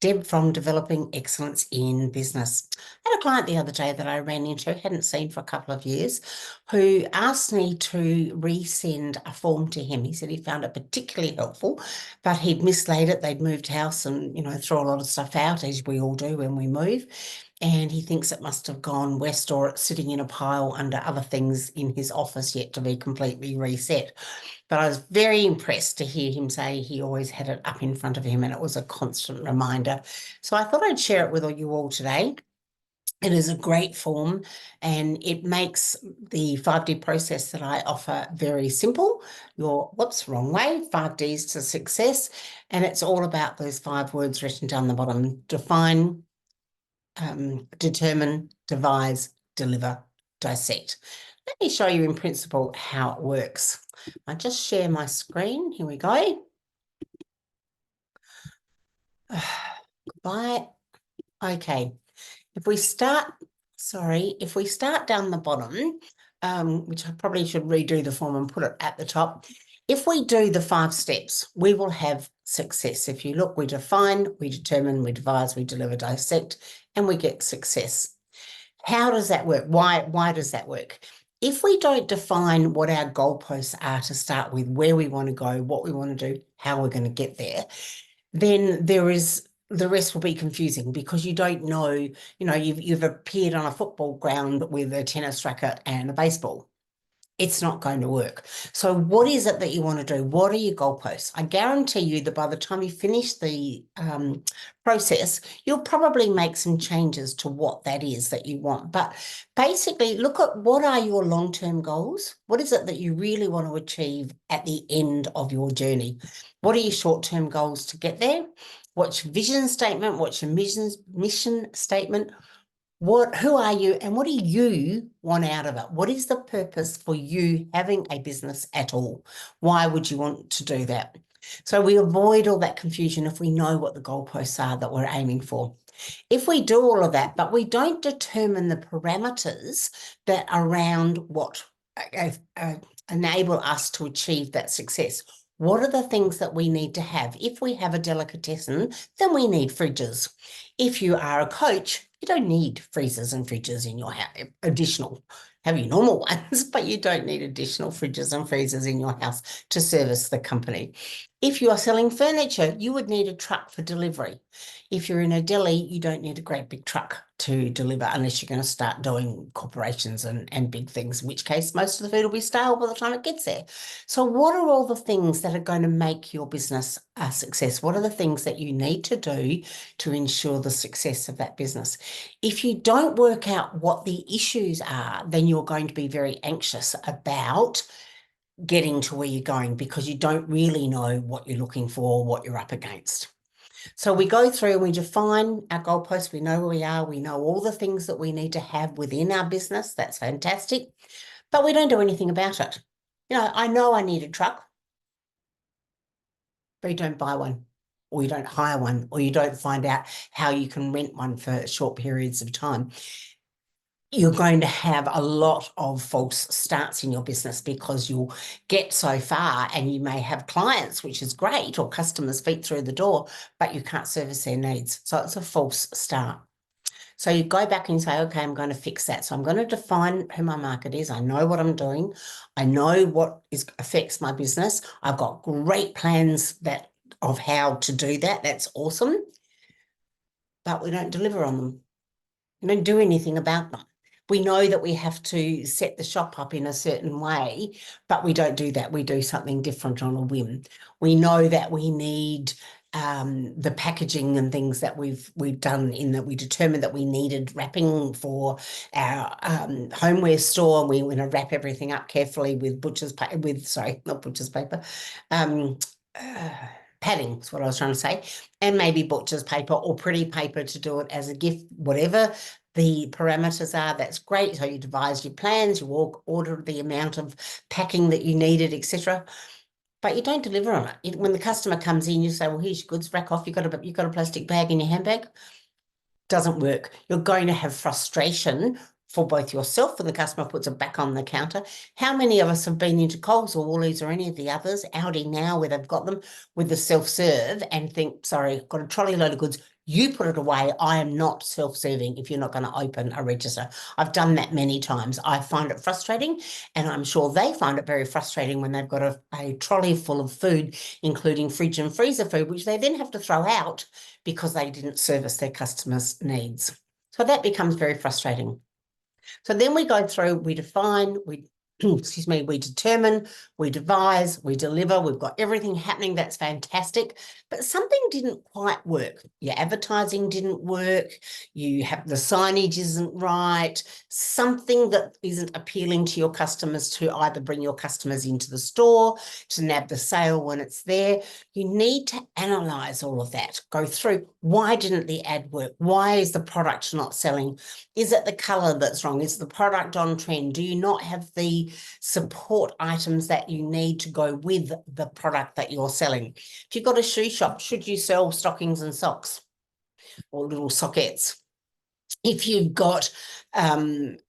Deb from Developing Excellence in Business. I had a client the other day that I ran into, hadn't seen for a couple of years, who asked me to resend a form to him. He said he found it particularly helpful, but he'd mislaid it. They'd moved house and, throw a lot of stuff out, as we all do when we move. And he thinks it must have gone west or it's sitting in a pile under other things in his office yet to be completely reset. But I was very impressed to hear him say he always had it up in front of him and it was a constant reminder. So I thought I'd share it with you all today. It is a great form and it makes the 5D process that I offer very simple. Wrong way, 5Ds to success. And it's all about those 5 words written down the bottom: define, determine, devise, deliver, dissect. Let me show you in principle how it works. I just share my screen. Here we go. Goodbye. Okay. If we start down the bottom, which I probably should redo the form and put it at the top. If we do the 5 steps, we will have success. If you look, we define, we determine, we devise, we deliver, dissect, and we get success. How does that work? Why does that work? If we don't define what our goalposts are to start with, where we want to go, what we want to do, how we're going to get there, then the rest will be confusing because you don't know, you've appeared on a football ground with a tennis racket and a baseball. It's not going to work. So what is it that you want to do? What are your goalposts? I guarantee you that by the time you finish the process, you'll probably make some changes to what that is that you want. But basically, look at what are your long-term goals? What is it that you really want to achieve at the end of your journey? What are your short-term goals to get there? What's your vision statement? What's your mission statement? Who are you and what do you want out of it? What is the purpose for you having a business at all? Why would you want to do that? So we avoid all that confusion if we know what the goalposts are that we're aiming for. If we do all of that, but we don't determine the parameters that around what enable us to achieve that success, what are the things that we need to have? If we have a delicatessen, then we need fridges. If you are a coach, you don't need freezers and fridges in your house, additional. Have your normal ones, but you don't need additional fridges and freezers in your house to service the company. If you are selling furniture, you would need a truck for delivery. If you're in a deli, you don't need a great big truck to deliver unless you're going to start doing corporations and big things, in which case most of the food will be stale by the time it gets there. So what are all the things that are going to make your business a success? What are the things that you need to do to ensure the success of that business? If you don't work out what the issues are, then you're going to be very anxious about getting to where you're going because you don't really know what you're looking for, what you're up against. So we go through and we define our goalposts. We know where we are. We know all the things that we need to have within our business. That's fantastic. But we don't do anything about it. I know I need a truck, but you don't buy one, or you don't hire one, or you don't find out how you can rent one for short periods of time. You're going to have a lot of false starts in your business because you'll get so far and you may have clients, which is great, or customers feet through the door, but you can't service their needs. So it's a false start. So you go back and say, okay, I'm going to fix that. So I'm going to define who my market is. I know what I'm doing. I know what affects my business. I've got great plans of how to do that. That's awesome. But we don't deliver on them. We don't do anything about them. We know that we have to set the shop up in a certain way, but we don't do that. We do something different on a whim. We know that we need the packaging and things that we've done in that we determined that we needed wrapping for our homeware store. And we want to wrap everything up carefully with padding is what I was trying to say, and maybe butcher's paper or pretty paper to do it as a gift, whatever the parameters are, that's great. So you devise your plans, you order the amount of packing that you needed, etc. But you don't deliver on it. When the customer comes in, you say, well, here's your goods, rack off. You've got a plastic bag in your handbag. Doesn't work. You're going to have frustration for both yourself and the customer puts it back on the counter. How many of us have been into Coles or Woolies or any of the others, Aldi now, where they've got them with the self-serve and think, sorry, I've got a trolley load of goods. You put it away. I am not self-serving if you're not going to open a register. I've done that many times. I find it frustrating, and I'm sure they find it very frustrating when they've got a trolley full of food, including fridge and freezer food, which they then have to throw out because they didn't service their customers' needs. So that becomes very frustrating. So then we go through, we define, we excuse me, we determine, we devise, we deliver, we've got everything happening, that's fantastic, but something didn't quite work. Your advertising didn't work, you have the signage isn't right, something that isn't appealing to your customers to either bring your customers into the store, to nab the sale when it's there. You need to analyze all of that, go through, why didn't the ad work? Why is the product not selling? Is it the color that's wrong? Is the product on trend? Do you not have the support items that you need to go with the product that you're selling? If you've got a shoe shop, should you sell stockings and socks or little sockets? If you've got an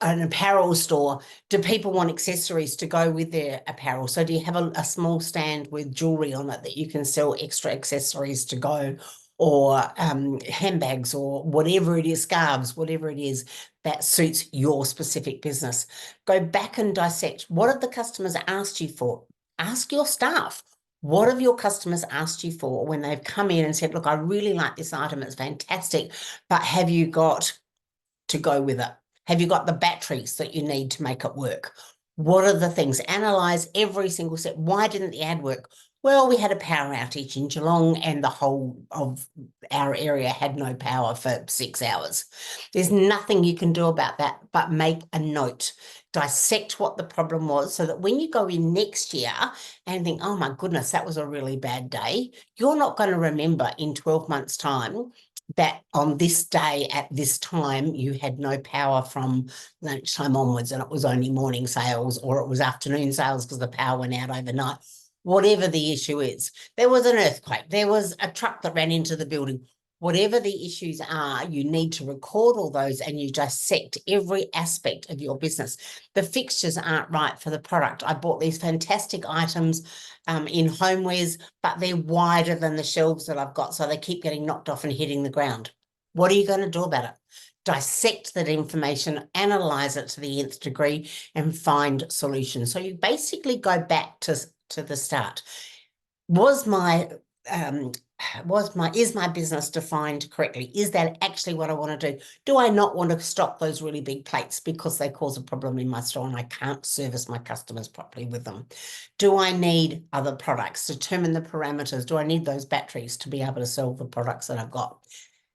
apparel store, do people want accessories to go with their apparel? So do you have a small stand with jewelry on it that you can sell extra accessories to go, or handbags or whatever it is, scarves, whatever it is that suits your specific business? Go back and dissect. What have the customers asked you for? Ask your staff. What have your customers asked you for when they've come in and said, look, I really like this item, it's fantastic, but have you got to go with it? Have you got the batteries that you need to make it work? What are the things? Analyze every single step. Why didn't the ad work? Well, we had a power outage in Geelong and the whole of our area had no power for 6 hours. There's nothing you can do about that but make a note. Dissect what the problem was so that when you go in next year and think, oh my goodness, that was a really bad day, you're not going to remember in 12 months' time that on this day at this time you had no power from lunchtime onwards and it was only morning sales, or it was afternoon sales because the power went out overnight. Whatever the issue is, there was an earthquake, there was a truck that ran into the building. Whatever the issues are, you need to record all those and you dissect every aspect of your business. The fixtures aren't right for the product. I bought these fantastic items in homewares, but they're wider than the shelves that I've got, so they keep getting knocked off and hitting the ground. What are you going to do about it? Dissect that information, analyze it to the nth degree, and find solutions. So you basically go back to the start. Is my business defined correctly? Is that actually what I want to do? Do I not want to stock those really big plates because they cause a problem in my store and I can't service my customers properly with them? Do I need other products? Determine the parameters. Do I need those batteries to be able to sell the products that I've got?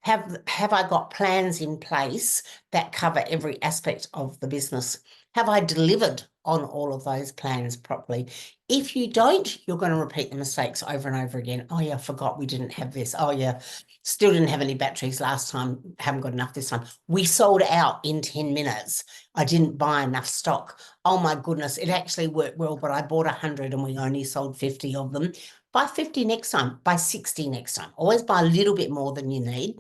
Have I got plans in place that cover every aspect of the business? Have I delivered on all of those plans properly? If you don't, you're going to repeat the mistakes over and over again. Oh yeah, I forgot we didn't have this. Oh yeah, still didn't have any batteries last time. Haven't got enough this time. We sold out in 10 minutes. I didn't buy enough stock. Oh my goodness, it actually worked well, but I bought 100 and we only sold 50 of them. Buy 50 next time, buy 60 next time. Always buy a little bit more than you need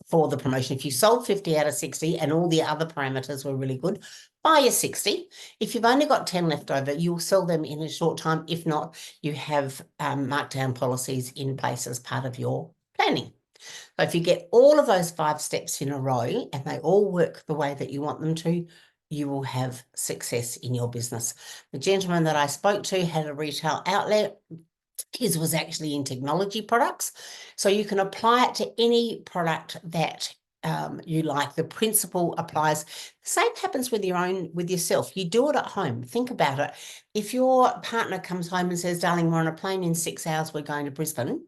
for the promotion. If you sold 50 out of 60 and all the other parameters were really good, buy your 60. If you've only got 10 left over, you'll sell them in a short time. If not, you have markdown policies in place as part of your planning. So if you get all of those 5 steps in a row and they all work the way that you want them to, you will have success in your business. The gentleman that I spoke to had a retail outlet. His was actually in technology products. So you can apply it to any product that you like. The principle applies. The same happens with yourself. You do it at home. Think about it. If your partner comes home and says, darling, we're on a plane in 6 hours, we're going to Brisbane.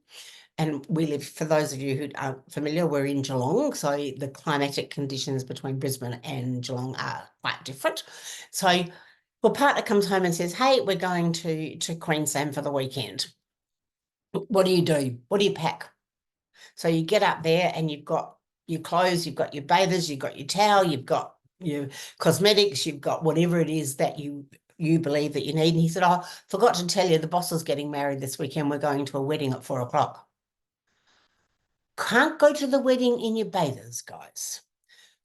And we live, for those of you who aren't familiar, we're in Geelong. So the climatic conditions between Brisbane and Geelong are quite different. So your partner comes home and says, hey, we're going to Queensland for the weekend. What do you do? What do you pack? So you get up there and you've got your clothes, you've got your bathers, you've got your towel, you've got your cosmetics, you've got whatever it is that you believe that you need. And he said, oh, forgot to tell you, the boss is getting married this weekend. We're going to a wedding at 4 o'clock. Can't go to the wedding in your bathers, guys.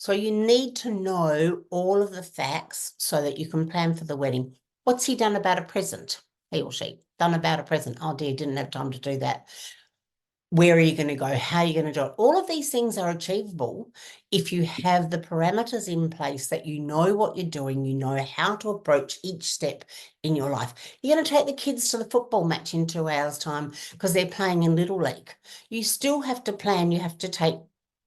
So you need to know all of the facts so that you can plan for the wedding. What's he done about a present? He or she done about a present. Oh dear, didn't have time to do that. Where are you going to go? How are you going to do it? All of these things are achievable if you have the parameters in place that you know what you're doing, you know how to approach each step in your life. You're going to take the kids to the football match in 2 hours' time because they're playing in Little League. You still have to plan. You have to take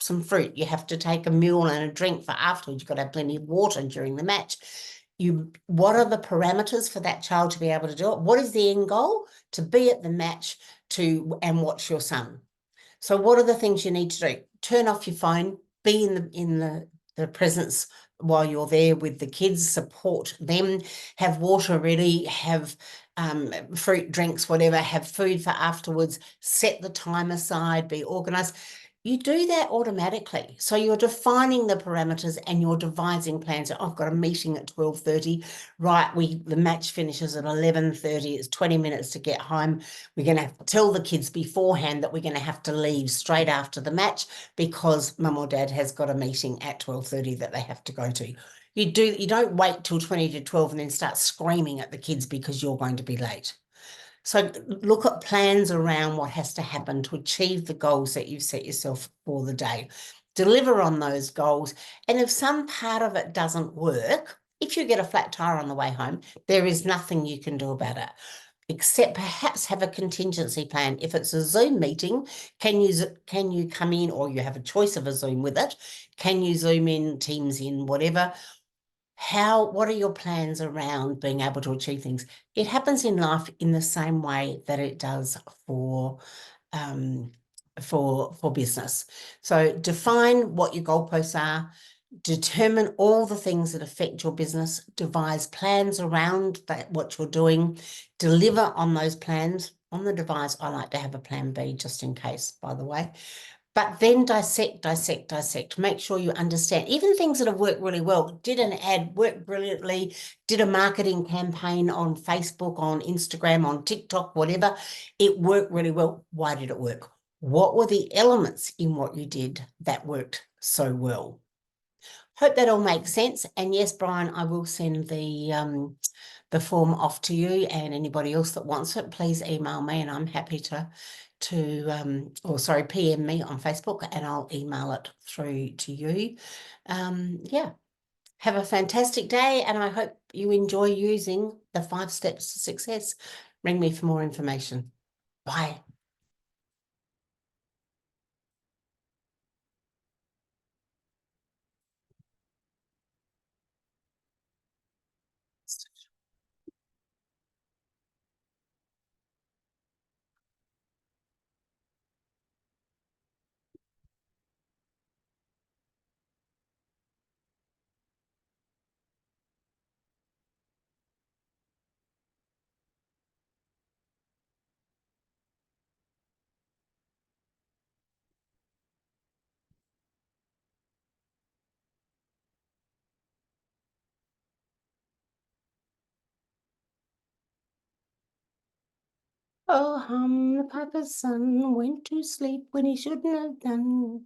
some fruit. You have to take a meal and a drink for afterwards. You've got to have plenty of water during the match. What are the parameters for that child to be able to do it? What is the end goal? To be at the match and watch your son. So what are the things you need to do? Turn off your phone, be in the presence while you're there with the kids, support them, have water ready, have fruit, drinks, whatever, have food for afterwards, set the time aside, be organized. You do that automatically. So you're defining the parameters and you're devising plans. I've got a meeting at 12:30. Right, the match finishes at 11:30. It's 20 minutes to get home. We're going to have to tell the kids beforehand that we're going to have to leave straight after the match because mum or dad has got a meeting at 12:30 that they have to go to. You don't wait till 20 to 12 and then start screaming at the kids because you're going to be late. So look at plans around what has to happen to achieve the goals that you've set yourself for the day. Deliver on those goals. And if some part of it doesn't work, if you get a flat tire on the way home, there is nothing you can do about it, except perhaps have a contingency plan. If it's a Zoom meeting, can you come in, or you have a choice of a Zoom with it? Can you Zoom in, Teams in, whatever? What are your plans around being able to achieve things? It happens in life in the same way that it does for business. So define what your goalposts are, determine all the things that affect your business, devise plans around that, what you're doing, deliver on those plans. On the device, I like to have a plan B just in case, by the way. But then dissect. Make sure you understand. Even things that have worked really well. Did an ad, worked brilliantly. Did a marketing campaign on Facebook, on Instagram, on TikTok, whatever. It worked really well. Why did it work? What were the elements in what you did that worked so well? Hope that all makes sense. And yes, Brian, I will send the form off to you, and anybody else that wants it, please email me and I'm happy to PM me on Facebook and I'll email it through to you. Yeah, have a fantastic day and I hope you enjoy using the 5 steps to success. Ring me for more information. Bye. Oh, the Piper's son went to sleep when he shouldn't have done.